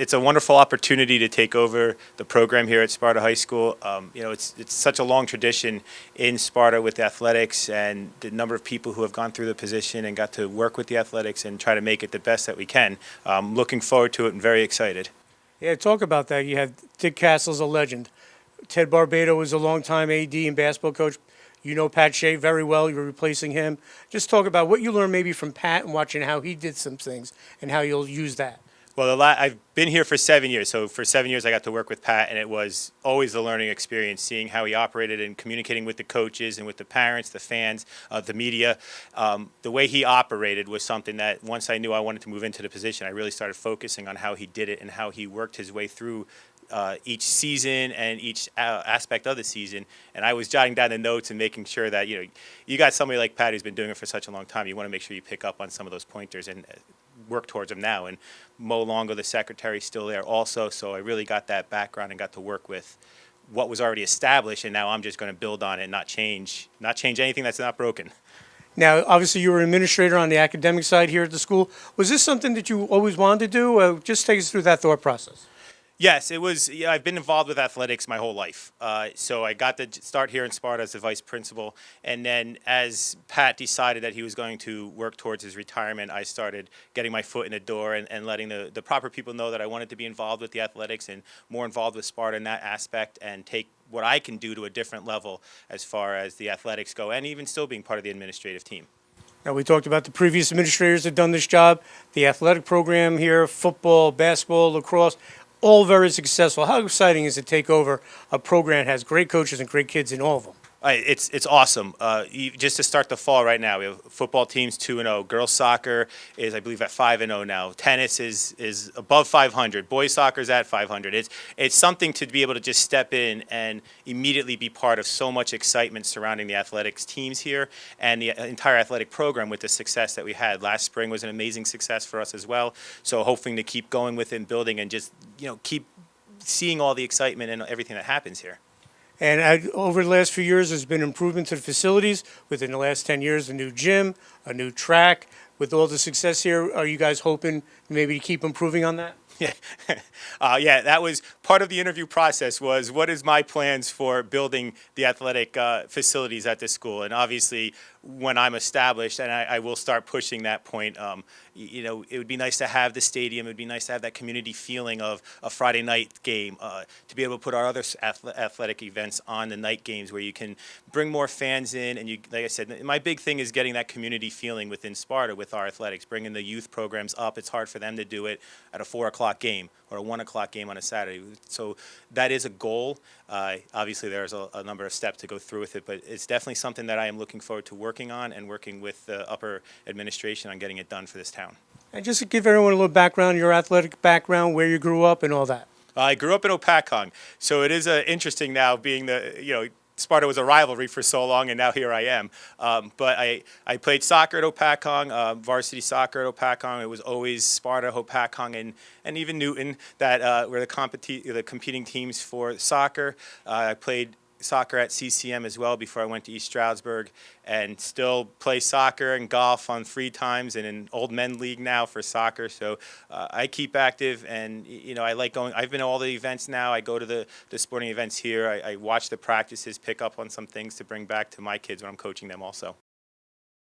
it's a wonderful opportunity to take over the program here at Sparta High School. It's such a long tradition in Sparta with athletics, and the number of people who have gone through the position and got to work with the athletics and try to make it the best that we can. Looking forward to it and very excited. Yeah, talk about that. You have Dick Castle's a legend. Ted Barbado was a longtime AD and basketball coach. You know Pat Shea very well. You were replacing him. Just talk about what you learned maybe from Pat and watching how he did some things and how you'll use that. Well, I've been here for 7 years, so for 7 years I got to work with Pat, and it was always a learning experience, seeing how he operated and communicating with the coaches and with the parents, the fans, the media. The way he operated was something that once I knew I wanted to move into the position, I really started focusing on how he did it and how he worked his way through each season and each aspect of the season. And I was jotting down the notes and making sure that, you got somebody like Pat who's been doing it for such a long time. You want to make sure you pick up on some of those pointers and work towards them now. And Mo Longo, the secretary, is still there also. So I really got that background and got to work with what was already established. And now I'm just going to build on it and not change anything that's not broken. Now, obviously, you were an administrator on the academic side here at the school. Was this something that you always wanted to do? Just take us through that thought process. Yes, it was. Yeah, I've been involved with athletics my whole life. So I got to start here in Sparta as the vice principal. And then as Pat decided that he was going to work towards his retirement, I started getting my foot in the door and letting the proper people know that I wanted to be involved with the athletics and more involved with Sparta in that aspect and take what I can do to a different level as far as the athletics go, and even still being part of the administrative team. Now, we talked about the previous administrators that have done this job, the athletic program here, football, basketball, lacrosse, all very successful. How exciting is it to take over a program that has great coaches and great kids in all of them? It's awesome. Just to start the fall right now, we have football teams 2-0. Girls soccer is, I believe, at 5-0 now. Tennis is above 500. Boys soccer is at 500. It's something to be able to just step in and immediately be part of so much excitement surrounding the athletics teams here and the entire athletic program with the success that we had. Last spring was an amazing success for us as well. So hoping to keep going with it and building and just keep seeing all the excitement and everything that happens here. And over the last few years, there's been improvement to the facilities. Within the last 10 years, a new gym, a new track. With all the success here, are you guys hoping maybe to keep improving on that? Yeah, that was part of the interview process was what is my plans for building the athletic facilities at this school. And obviously, when I'm established, and I will start pushing that point, it would be nice to have the stadium. It would be nice to have that community feeling of a Friday night game, to be able to put our other athletic events on the night games where you can bring more fans in. And like I said, my big thing is getting that community feeling within Sparta with our athletics, bringing the youth programs up. It's hard for them to do it at a 4 o'clock game or a 1 o'clock game on a Saturday. So that is a goal. Obviously, there's a number of steps to go through with it, but it's definitely something that I am looking forward to working on and working with the upper administration on getting it done for this town. And just to give everyone a little background, your athletic background, where you grew up and all that. I grew up in Opakong, so it is interesting now being Sparta was a rivalry for so long, and now here I am. But I played soccer at Opakong, varsity soccer at Opakong. It was always Sparta, Opakong, and even Newton that were the competing teams for soccer. I played soccer at CCM as well before I went to East Stroudsburg, and still play soccer and golf on free times and in Old Men League now for soccer. So I keep active, and I like going. I've been to all the events now. I go to the sporting events here. I watch the practices, pick up on some things to bring back to my kids when I'm coaching them also.